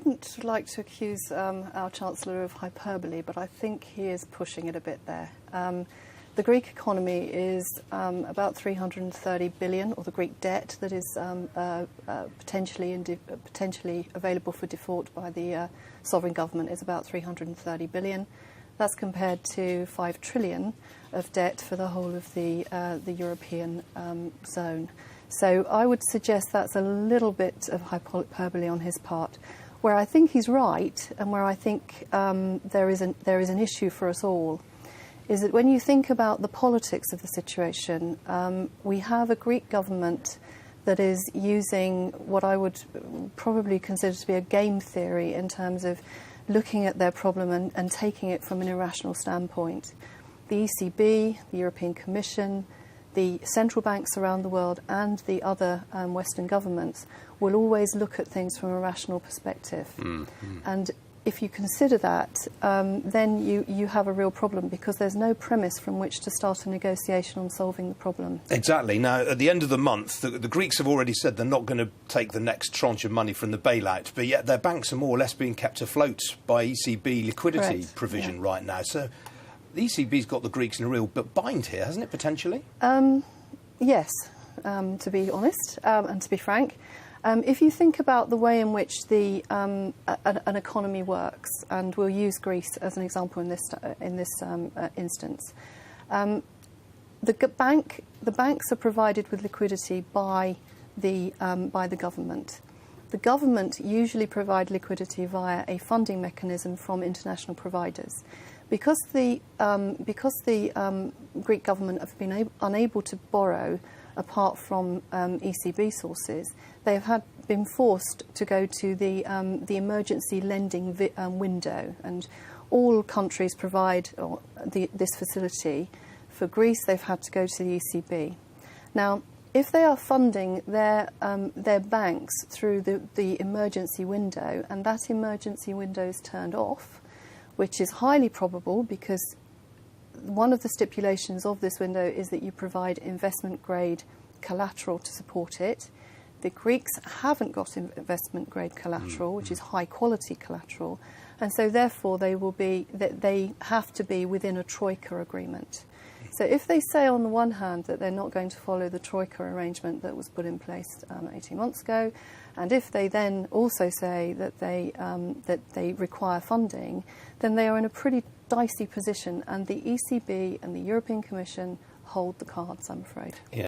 wouldn't like to accuse our Chancellor of hyperbole, but I think he is pushing it a bit there. The Greek economy is about 330 billion, or the Greek debt that is potentially available for default by the sovereign government is about 330 billion. That's compared to 5 trillion of debt for the whole of the European zone. So I would suggest that's a little bit of hyperbole on his part. Where I think he's right, and where I think there is an issue for us all, is that when you think about the politics of the situation, we have a Greek government that is using what I would probably consider to be a game theory in terms of looking at their problem and taking it from an irrational standpoint. The ECB, the European Commission, the central banks around the world and the other Western governments will always look at things from a rational perspective. Mm-hmm. And if you consider that, then you have a real problem, because there's no premise from which to start a negotiation on solving the problem. Exactly. Now, at the end of the month, the Greeks have already said they're not going to take the next tranche of money from the bailout, but yet their banks are more or less being kept afloat by ECB liquidity provision right now. So the ECB's got the Greeks in a real bind here, hasn't it, potentially? Yes, to be honest, and to be frank. If you think about the way in which an economy works, and we'll use Greece as an example in this instance, the banks are provided with liquidity by the government. The government usually provide liquidity via a funding mechanism from international providers. Because the Greek government have been unable to borrow apart from ECB sources, they have been forced to go to the emergency lending window, and all countries provide this facility. For Greece, they've had to go to the ECB. Now, if they are funding their banks through the emergency window, and that emergency window is turned off, which is highly probable because one of the stipulations of this window is that you provide investment-grade collateral to support it. The Greeks haven't got investment-grade collateral, which is high-quality collateral, and so therefore they have to be within a troika agreement. So if they say on the one hand that they're not going to follow the troika arrangement that was put in place 18 months ago, and if they then also say that they require funding, then they are in a pretty dicey position, and the ECB and the European Commission hold the cards, I'm afraid. Yeah.